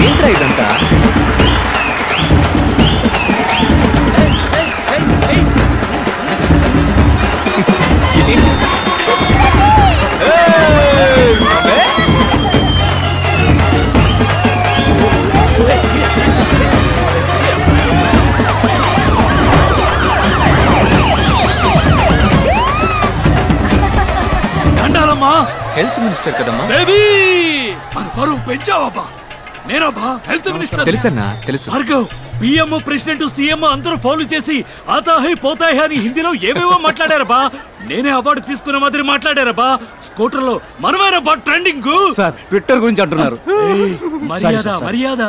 ఏంట్రా ఇదంతా? Health minister కదమ్మా. బేబీ మన పరువు పెంచావబ్బా. నేనబ్బా హెల్త్ మినిస్టర్. తెలుసన్నా, తెలుసు. భార్గవ్, పిఎం, ప్రెసిడెంట్, సీఎం అందరూ ఫౌలు చేసి ఆతాహై పోతాయి అని హిందీలో ఏవేవో మాట్లాడారబ్బా. నేనే అవార్డు తీసుకున్న మాదిరి మాట్లాడారబ్బా. స్కూటర్ లో మనమేనబ్బా ట్రెండింగ్. సార్ ట్విట్టర్ గురించి అంటున్నారు. మర్యాద మర్యాద.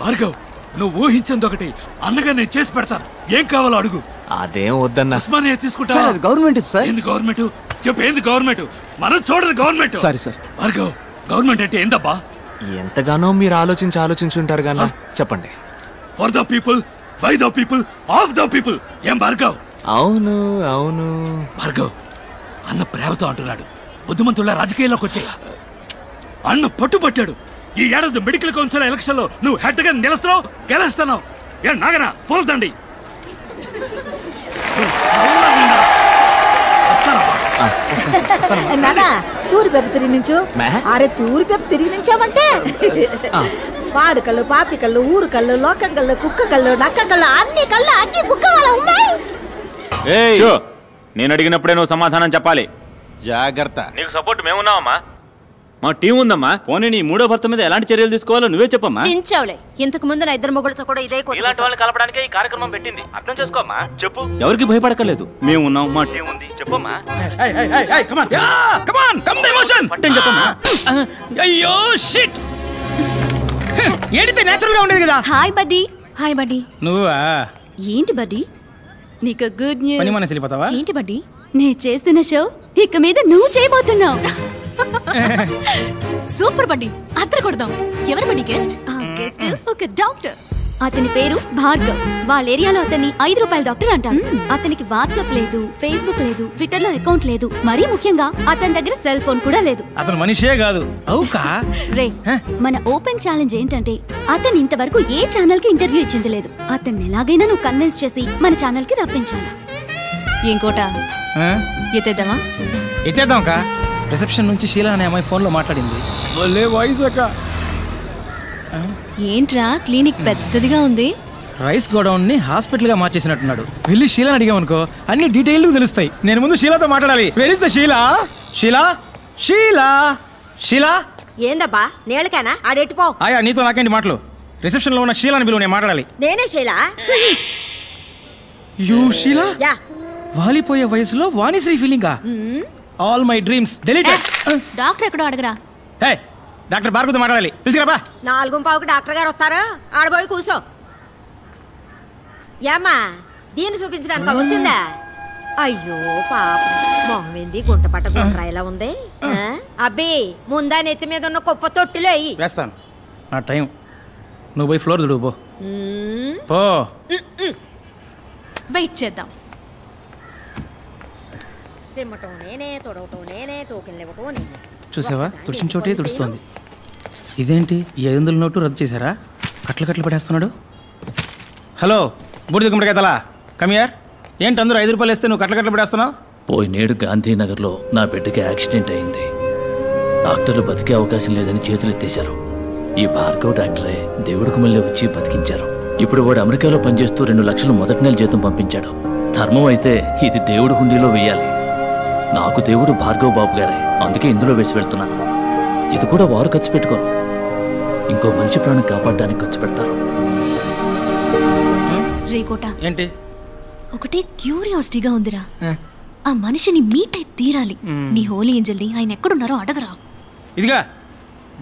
భార్గవ్, నువ్వు ఊహించింది ఒకటి, అన్నగా నేను చేసి పెడతాను. ఏం కావాలో అడుగు. అదేం వద్దన్నా. ఉస్మానియా తీసుకుంటా. Government sir. ఏంది గవర్నమెంట్? చెప్పు, ఏంది గవర్నమెంట్? మనం చూడదు government. Sorry sir. Bhargav, government అంటే ఏందబ్బా? ఎంతగానో మీరు ఆలోచించుంటారు గానా. చెప్పండి. For the people, by the people, of the people. ఏం భార్గవ్? అవును అవును. భార్గవ్, అన్న ప్రేమతో అంటున్నాడు. బుద్ధిమంతుల రాజకీయాల్లోకి వచ్చాయి. అన్న పట్టుబట్టాడు. ఈ ఏడాది మెడికల్ కౌన్సిల్ ఎలక్షన్ లో నువ్వు హెడ్ గా నిలుస్తున్నావు, గెలుస్తున్నావు. ఏ నాగనా పోల్దండి. నానా తూరి పెప్ప తిరిగి నుంచు. అరే తూరి పెప్ప తిరిగి నుంచామంటే పాడు కళ్ళు, పాపి కళ్ళు, ఊరు కళ్ళు, లోకం కళ్ళు, కుక్క కళ్ళు, నక్క కళ్ళు, అన్ని కళ్ళు అగ్గి బుక్క వాళ్ళ ఉన్నాయి. నేను అడిగినప్పుడే నువ్వు సమాధానం చెప్పాలి. జాగ్రత్త. నీకు సపోర్ట్ మేమున్నావమ్మా. మా టీం ఉందమ్మా. పోనీ నీ మూడో భర్త మీద ఎలాంటి చర్యలు తీసుకోవాలో నువ్వే చెప్పమ్మా. చించావులే. ఇంతకు ముందు నా ఇద్దరు మొగుడుతో కూడా ఇదే ఇలాంటి వాళ్ళని కలపడానికి ఈ కార్యక్రమం పెట్టింది. అర్థం చేసుకోమ్మా. చెప్పు. ఎవరికి భయపడకలేదు. మేము ఉన్నాం, మా టీం ఉంది. చెప్పమ్మా. అయ్యో షిట్. ఏడితే నేచురల్ గా ఉండేది కదా. Hi buddy. Hi buddy. నువ్వా? ఏంటి బడ్డీ, నీకు గుడ్ న్యూస్. పని మనసు వెళ్ళిపోతావా? ఏంటి బడ్డీ, నేను చేస్తున్న షో ఇక మీద నువ్వు చేయబోతున్నావు. సూపర్ బడ్డీ, అద్దరు కొడదాం. ఎవరు బడ్డీ గెస్ట్? గెస్ట్ ఒక డాక్టర్. అతని పేరు భార్గవ్. వాళ్ళ ఏరియాలో అతన్ని 5 రూపాయల డాక్టర్ అంటారు. అతనికి వాట్సాప్ లేదు, ఫేస్బుక్ లేదు, ట్విట్టర్ లో అకౌంట్ లేదు. మరీ ముఖ్యంగా అతని దగ్గర సెల్ ఫోన్ కూడా లేదు. అతను మనిషే కాదు. రే, మన ఓపెన్ ఛాలెంజ్ ఏంటంటే అతను ఇంతవరకు ఏ ఛానల్ కి ఇంటర్వ్యూ ఇచ్చింది లేదు. అతన్ని ఎలాగైనా నువ్వు కన్విన్స్ చేసి మన ఛానల్ కి రప్పించాలి. ఇంకోట ఎత్తేద్దామా? ఎత్తేద్దాం. రిసెప్షన్ నుంచి షీలా అనే అమ్మాయి ఫోన్ లో మాట్లాడింది. వాయిస్ అక్క. ఏంట్రా క్లినిక్ పెద్దదిగా ఉంది. రైస్ గోడౌన్ ని హాస్పిటల్ గా మార్చేసినట్టున్నాడు. వెళ్ళి షీలాని అడిగామనుకో అన్ని డీటెయిల్ తెలుస్తాయి. నేను ముందు షీలాతో మాట్లాడాలి. Where is the Sheela? Sheela, Sheela, Sheela. ఏందబ్బా నేళ్ళకేనా? ఆడెట్టిపో. ఆయా నీతో నాకేంటి మాటలు? రిసెప్షన్ లో ఉన్న షీలాని బిలువ, నేను మాట్లాడాలి. నేనే షీలా. యూ షీలా? వాలిపోయే వయసులో వాణిశ్రీ ఫీలింగా? All my dreams deleted. Doctor ఎక్కడో అడగరా. హే, డాక్టర్ భార్గవ్తో మాట్లాడాలి. పిలిచిరాబా. 4:15కి డాక్టర్ గారు వస్తారు. ఆడబోయి కూర్చో. ఏమ్మా దీన్ని చూపించడానికి వచ్చిందా? అయ్యో పాప, మొహం ఏంది గుంట పట్ట గుండ్రాయిలా ఉంది. అబ్బి ముందా నెత్తి మీద ఉన్న కుప్ప తొట్టిలో అయ్యి వేస్తాను. నా టైం. నువ్వు పోయి ఫ్లోర్ దుడువు పో. వెయిట్ చేద్దాం. సిమ్మటం నేనే, తొడవటం నేనే, టోకెన్లు ఇవ్వటం నేనే. చూసావా, తుడిచిన చోటే తుడుస్తుంది. ఇదేంటి 500 నోటు రద్దు చేశారా? కట్లు కట్లు పడేస్తున్నాడు. హలో బూడిద గుమ్మడికాయ తలా, కమియర్. ఏంటి అందరూ 5 రూపాయలు వేస్తే నువ్వు కట్లు కట్లు పడేస్తున్నావు? పోయినేడు గాంధీనగర్లో నా బిడ్డకి యాక్సిడెంట్ అయింది. డాక్టర్లు బతికే అవకాశం లేదని చేతులు ఎత్తేశారు. ఈ భార్గవ్ డాక్టరే దేవుడికి మళ్ళీ వచ్చి బతికించారు. ఇప్పుడు వాడు అమెరికాలో పనిచేస్తూ 2 లక్షలు మొదటి నెల జీతం పంపించాడు. ధర్మం అయితే ఇది దేవుడి హుండీలో వెయ్యాలి. నాకు దేవుడు భార్గవ్ బాబు గారే, అందుకే ఇందులో వేసి వెళ్తున్నాను. ఇది కూడా వారు ఖర్చు పెట్టుకోరు, ఇంకో మంచి ప్రాణం కాపాడడానికి ఖర్చు పెడతారు. రేకోట ఏంటి? ఒకటే క్యూరియాసిటీగా ఉందిరా. ఆ మనిషిని మీట్ అయి తీరాలి. నీ హోలీ ఏంజల్ని ఆయన ఎక్కడున్నారో అడగరా. ఇదిగా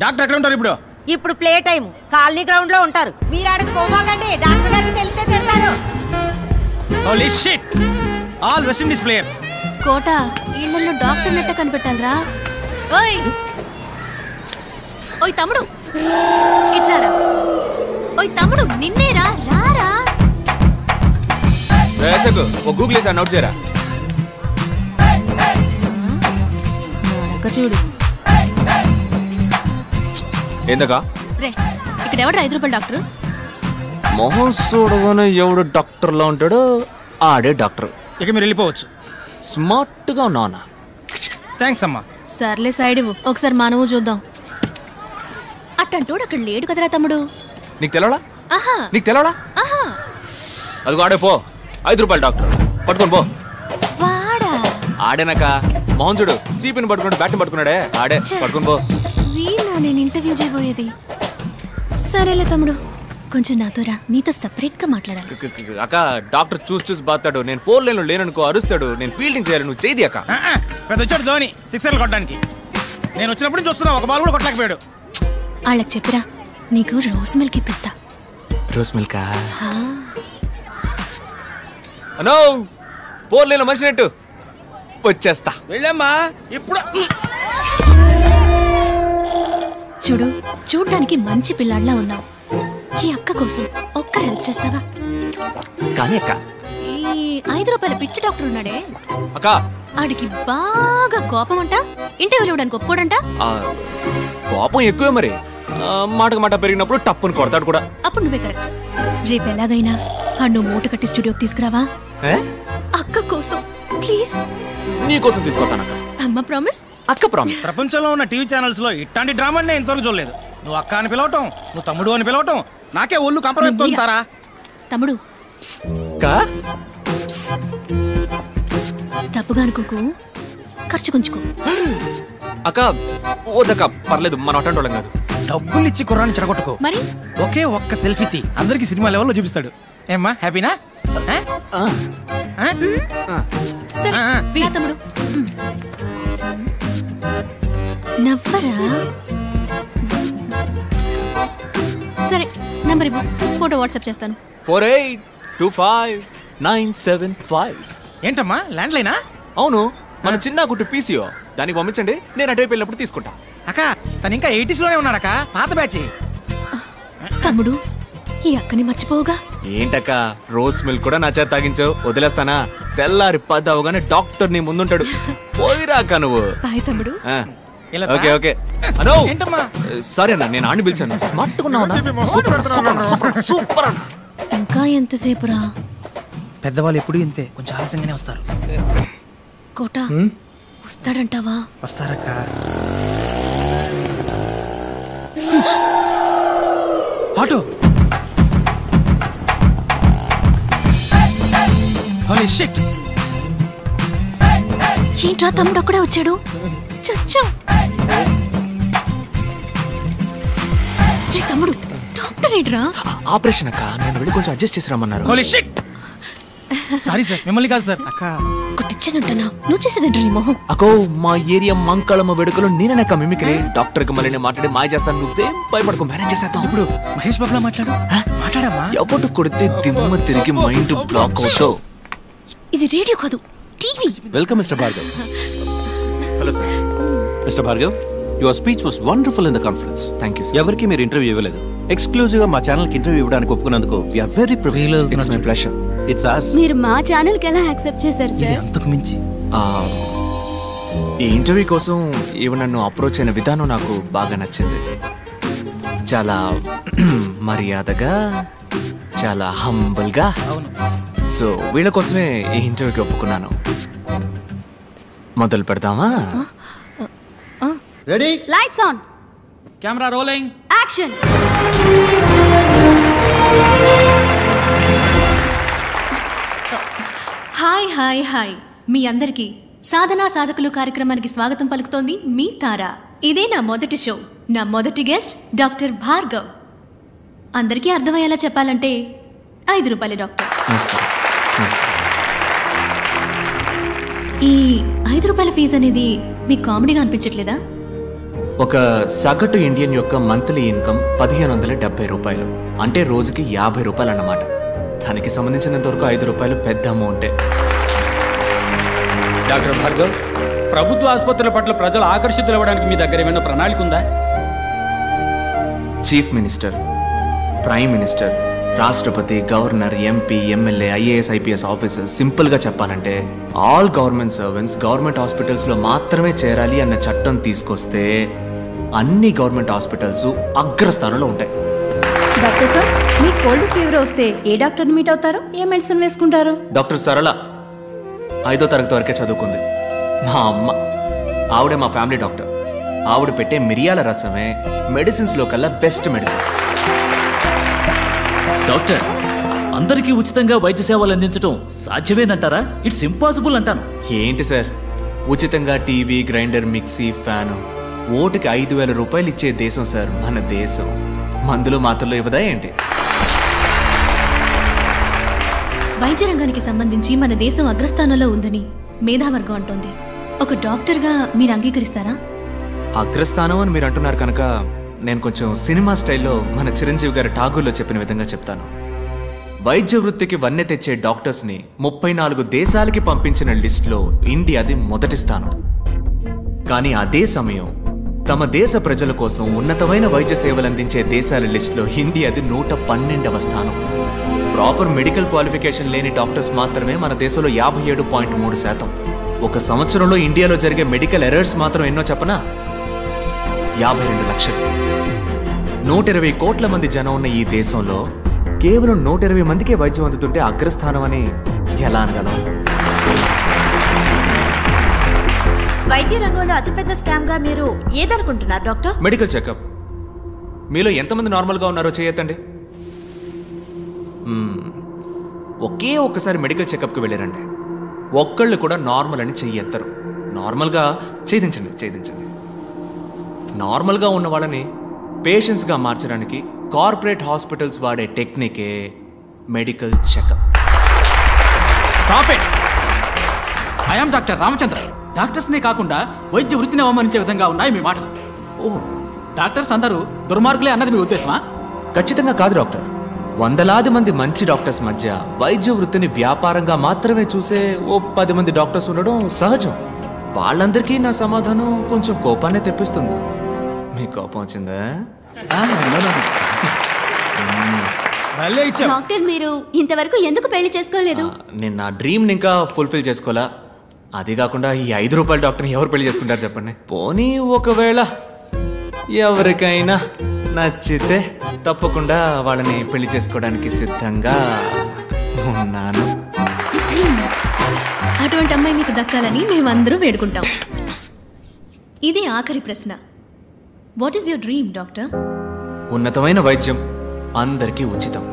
డాక్టర్ ఎక్కడ ఉంటారు ఇప్పుడు? ఇప్పుడు ప్లే టైం. కాలనీ గ్రౌండ్ లో ఉంటారు. మీరు ఆడకు పోవాలండి. డాక్టర్ గారికి తెలిస్తే తిడతారు. Holy shit, all West Indies players. కోట ఇళ్లలో డాక్టర్ నెట్ట కనిపెట్టాలరా. ఓయ్ ఓయ్ తమ్ముడు, ఇట్లారా. ఓయ్ తమ్ముడు, నిన్నేరా, రారా. వేసకు ఓ గూగుల్ చేసి నోట్ చేయరా. పక్క చూడు. ఏందకా రే, ఇక్కడ ఎవడు 5 రూపాయల డాక్టర్? మొహం చూడగానే ఎవడు డాక్టర్లా ఉంటాడో ఆడే డాక్టర్. ఇక మీరు వెళ్ళిపోవచ్చు. స్మార్ట్గా ఉన్నావునా? థ్యాంక్స్ అమ్మా. సర్లే సైడ్ ఇవ్వు, ఒకసారి మానవు చూద్దాం. అట్టంటోడు అక్కడ లేడు కదరా తమ్ముడు. నీకు తెలవడా? ఆహా నీకు తెలవడా? ఆహా. అదిగో ఆడే పో, 5 రూపాయల డాక్టర్ పట్టుకొని పో. వాడా? ఆడేనాక మొహం చూడు, చీపిని పట్టుకున్నాడు, బ్యాట్ని పట్టుకున్నాడే, ఆడే పట్టుకొని పో. వీళ్ళ నేను ఇంటర్వ్యూ చేయబోయేది. సరేలే తమ్ముడు, కొంచెం నాతో రా, నీతో సెపరేట్ గా మాట్లాడాలి. అక్క డాక్టర్ చూసి బాతాడు, నేను 4 లైన్లో లేననుకో అరుస్తాడు, నేను ఫీల్డింగ్ చేయాలి, నువ్వు చేయి అక్క. పెద్ద వచ్చాడు ధోని 6 కొట్టడానికి. నేను వచ్చినప్పుడు చూస్తున్నా, ఒక బాల్ కూడా కొట్టలేకపోయాడు. వాళ్ళకి చెప్పిరా, నీకు రోజ్ మిల్క్ ఇప్పిస్తా. Rose milk? అనో 4 లైన్లో మనిషి నెట్టు వచ్చేస్తా. వెళ్ళమ్మా ఇప్పుడు. చూడు, చూడ్డానికి మంచి పిల్లాడిలా ఉన్నావు. ఈ అక్క కోసం ఒక్క హెల్ప్ చేస్తావా? కానీ అక్క, ఈ 5 రూపాయల పిచ్చి డాక్టర్ ఉన్నాడే, అక్క ఆడికి బాగా కోపం అంట, ఇంటర్వ్యూలు ఇవ్వడానికి ఒప్పుకోడంట. కోపం ఎక్కువే మరి, మాటకు మాట పెరిగినప్పుడు టప్పుని కొడతాడు కూడా. అప్పుడు నువ్వే కరెక్ట్. రేపు ఎలాగైనా నువ్వు మూట కట్టి స్టూడియోకి తీసుకురావా? అక్క కోసం ప్లీజ్. నీ కోసం తీసుకొస్తానక్క. అమ్మ ప్రామిస్. అక్క ప్రామిస్. ప్రపంచంలో ఉన్న టీవీ ఛానల్స్ లో ఇట్లాంటి డ్రామాని నేను ఇంతవరకు చూడలేదు. నువ్వు అక్క అని పిలవటం, నువ్వు తమ్ముడు అని పిలవటం, నాకే ఒళ్ళు కంపరెత్తుంటారా? తమ్ముడు తప్పుగా అనుకోకు, ఖర్చు కొంచుకో. అక్క ఓదక్క పర్లేదు, మన అటెండ్ వాళ్ళం కాదు. డబ్బులు ఇచ్చి కుర్రాన్ని చెడగొట్టుకో. మరి ఒకే ఒక్క సెల్ఫీ తీ, అందరికి సినిమా లెవెల్లో చూపిస్తాడు. ఏమ్మా హ్యాపీనా? సరే రా తమ్ముడు, నవ్వరా. సరే నంబర్ ఇవ్వు, ఫోటో వాట్సాప్ చేస్తాను. 48259755. ఏంటమ్మా ల్యాండ్ లైనా? అవును, మన చిన్న గుట్టు పీసీఓ, దానికి పంపించండి, నేను అటువైపు వెళ్ళినప్పుడు తీసుకుంటా. అక్క తను ఇంకా 80s లోనే ఉన్నాడక్క, పాత బ్యాచ్. తమ్ముడు, ఈ అక్కని మర్చిపోవుగా. ఏంటక్క రోజ్ మిల్క్ కూడా నా చేత తాగించావు, వదిలేస్తానా? తెల్లారి 10 అవగానే డాక్టర్ నీ ముందుంటాడు, పోయిరాక నువ్వు. బాయ్ తమ్ముడు. Okay okay. అనో ఏంటమ్మా? సారీ అన్న, నేను ఆడిని పిలిచాను. స్మార్ట్ గా ఉన్నావు, సూపర్ అన్న. ఇంకా ఎంతసేపు రా? పెద్దవాళ్ళు ఎప్పుడు ఇంతే, కొంచెం ఆలస్యంగానే వస్తారు. కోట వస్తాడంటావా? వస్తారక్క. ఆటో. Holy shit. ఏంట్రా తమ్ముడు అక్కడే వచ్చాడు? చచ్చా. తమ్ముడు డాక్టర్ ఏంట్రా? ఆపరేషన్ అక్క, నేను వెళ్ళి కొంచెం అడ్జస్ట్ చేసి రమ్మన్నారు. Holy shit. సారీ సార్, మిమ్మల్ని కాదు సార్. అక్క కొట్టించానంటనా? నువ్వు చేసేదంట నీ మొహం. అక్కో మా ఏరియా మంకళమ్మ వేడుకలో నేననక్క మిమిక్రీ. డాక్టర్ కి మళ్ళీ నేను మాట్లాడి మాయ చేస్తాను, నువ్వేం భయపడకు, మేనేజ్ చేసేద్దాం. ఇప్పుడు మహేష్ బాబులా మాట్లాడమ్మా. ఎవడు కొడితే దిమ్మ తిరిగి మైండ్ బ్లాక్ అవుతావు. ఇది రేడియో కాదు, TV. Welcome mister Bhargav. Hello sir. Mister Bhargav, your speech was wonderful in the conference. Thank you. ఎవరికి మీరు ఇంటర్వ్యూ ఇవ్వలేదు, ఎక్స్క్లూజివ్ గా మా ఛానల్ కి ఇంటర్వ్యూ ఇవ్వడానికి ఒప్పుకున్నందుకు we are very privileged. It's my pleasure. It's us. మీరు మా ఛానల్ కి ఎలా యాక్సెప్ట్ చేశారు ఇది సార్? అంతకు మించి ఈ ఇంటర్వ్యూ కోసం ఈవెన్ నన్ను అప్రోచ్ అయిన విధానం నాకు బాగా నచ్చింది. చాలా మర్యాదగా, చాలా హంబుల్గా. సో వీళ్ళ కోసమే ఈ ఇంటర్వ్యూకి ఒప్పుకున్నాను. మొదలు పెడదామా? Ready, lights on, camera rolling, action. Hi hi hi, మీ అందరికీ సాధనా సాధకులు కార్యక్రమానికి స్వాగతం పలుకుతోంది మీ తార. ఇదే నా మొదటి షో. నా మొదటి గెస్ట్ డాక్టర్ భార్గవ్. అందరికీ అర్థమయ్యేలా చెప్పాలంటే 5 రూపాయల డాక్టర్. ఈ 5 రూపాయల ఫీజు అనేది మీకు కామెడీగా అనిపించట్లేదా? ఒక సగటు ఇండియన్ యొక్క మంత్లీ ఇన్కమ్ 1570 రూపాయలు, అంటే రోజుకి 50 రూపాయలు అన్నమాట. దానికి సంబంధించినంత వరకు 5 రూపాయలు పెద్ద అమౌంటే. డాక్టర్ భార్గవ్, ప్రభుత్వ ఆసుపత్రుల పట్ల ప్రజలు ఆకర్షితులు అవ్వడానికి మీ దగ్గర ఏమైనా ప్రణాళిక ఉందా? చీఫ్ మినిస్టర్, ప్రైమ్ మినిస్టర్, రాష్ట్రపతి, governor, MP, MLA, IAS, IPS officers, సింపుల్గా చెప్పాలంటే ఆల్ గవర్నమెంట్ సర్వెంట్స్ గవర్నమెంట్ హాస్పిటల్స్లో మాత్రమే చేరాలి అన్న చట్టం తీసుకొస్తే అన్ని గవర్నమెంట్ హాస్పిటల్స్ అగ్రస్థానంలో ఉంటాయి. డాక్టర్ సార్, మీ కోల్డ్ ఫీవర్ వస్తే ఏ డాక్టర్ని మీట్ అవుతారు? ఏ మెడిసిన్ వేసుకుంటారు? డాక్టర్ సరళ 5వ తరగతి వరకే చదువుకుంది. మా అమ్మ, ఆవిడే మా ఫ్యామిలీ డాక్టర్. ఆవిడ పెట్టే మిరియాల రసమే మెడిసిన్స్లో కల్లా బెస్ట్ మెడిసిన్. డాక్టర్, అందరికీ ఉచితంగా వైద్య సేవలు అందించడం సాధ్యమేనంటారా? ఇట్స్ ఇంపాసిబుల్ అంటాను. ఏంటి సార్, ఉచితంగా టీవీ, గ్రైండర్, మిక్సీ, ఫ్యాను ఓటుకి 5,000 రూపాయలు ఇచ్చే దేశం సార్ మన దేశం. మందులు మాత్రలు ఇవ్వదా ఏంటి? వైద్య రంగానికి సంబంధించి మన దేశం అగ్రస్థానంలో ఉందని మేధావర్గం అంటోంది. ఒక డాక్టర్గా మీరు అంగీకరిస్తారా? అగ్రస్థానం అని మీరు అంటున్నారు కనుక నేను కొంచెం సినిమా స్టైల్లో మన చిరంజీవి గారి ఠాగూర్లో చెప్పిన విధంగా చెప్తాను. వైద్య వృత్తికి వన్నె తెచ్చే డాక్టర్స్ని 34 దేశాలకి పంపించిన లిస్టులో ఇండియాది మొదటి స్థానం. కానీ అదే సమయం తమ దేశ ప్రజల కోసం ఉన్నతమైన వైద్య సేవలు అందించే దేశాల లిస్టులో ఇండియాది 112వ స్థానం. ప్రాపర్ మెడికల్ క్వాలిఫికేషన్ లేని డాక్టర్స్ మాత్రమే మన దేశంలో 57.3%. ఒక సంవత్సరంలో ఇండియాలో జరిగే మెడికల్ ఎర్రర్స్ మాత్రం ఎన్నో చెప్పనా? 52 లక్షలు. 120 కోట్ల మంది జనం ఉన్న ఈ దేశంలో కేవలం 120 మందికే వైద్యం అందుతుంటే అగ్రస్థానం అని ఎలా అనగలం? వైద్య రంగంలో అతిపెద్ద స్కామ్ గా మీరు ఏదనుకుంటున్నారు డాక్టర్? Medical checkup. మీలో ఎంతమంది నార్మల్గా ఉన్నారో చేయొద్దండి. ఒకే ఒక్కసారి మెడికల్ చెకప్కి వెళ్ళారండి, ఒక్కళ్ళు కూడా నార్మల్ అని చెయ్యెత్తరు. నార్మల్గా ఛేదించండి. నార్మల్గా ఉన్న వాళ్ళని పేషెంట్స్గా మార్చడానికి కార్పొరేట్ హాస్పిటల్స్ వాడే టెక్నికే medical checkup. I am doctor Ramachandra. డాక్టర్స్నే కాకుండా వైద్య వృత్తిని అవమానించే విధంగా ఉన్నాయి మీ మాటలు. డాక్టర్స్ అందరూ దుర్మార్గులే అన్నది మీ ఉద్దేశమా? ఖచ్చితంగా కాదు డాక్టర్. వందలాది మంది మంచి డాక్టర్స్ మధ్య వైద్య వృత్తిని వ్యాపారంగా మాత్రమే చూసే 10 మంది డాక్టర్స్ ఉండడం సహజం. వాళ్ళందరికీ నా సమాధానం కొంచెం కోపాన్ని తెప్పిస్తుంది. మీ కోపం వచ్చిందా? డాక్టర్, మీరు ఇంతవరకు ఎందుకు పెళ్లి చేసుకోలేదు? నేను నా డ్రీమ్ని ఇంకా ఫుల్ఫిల్ చేసుకోవాలా. అది కాకుండా ఈ 5 రూపాయల డాక్టర్ని ఎవరు పెళ్లి చేసుకుంటారు చెప్పండి? పోనీ ఒకవేళ ఎవరికైనా నచ్చితే తప్పకుండా వాళ్ళని పెళ్లి చేసుకోవడానికి సిద్ధంగా ఉన్నాను. అటువంటి అమ్మాయి మీకు దక్కాలని మేమందరూ వేడుకుంటాం. ఇది ఆఖరి ప్రశ్న. What is your dream doctor? ఉన్నతమైన వైద్యం, అందరికీ ఉచితం.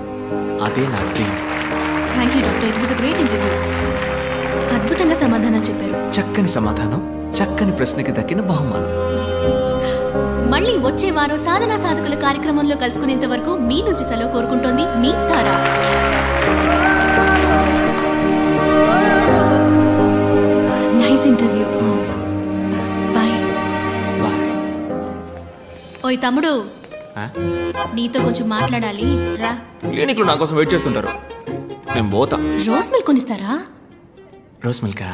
అదే నా dream. Thank you doctor, it was a great interview. అద్భుతంగా సమాధానం చెప్పారు. చక్కని సమాధానం, చక్కని ప్రశ్నకి దక్కిన బహుమానం. మళ్ళీ వచ్చే వారం సాధనా సాధకుల కార్యక్రమంలో కలుసుకునేంత వరకు మీ నుంచి సెలవు కోరుకుంటోంది మీ తారా. Nice interview. బాయ్. ఓయ్ తమ్ముడు, నీతో కొంచెం మాట్లాడాలి, రా. క్లినిక్లో నా కోసం వెయిట్ చేస్తుంటారు, నేను పోతా. రోజ్ మిల్క్ కొనిస్తారా? రోజ్ మిల్కా?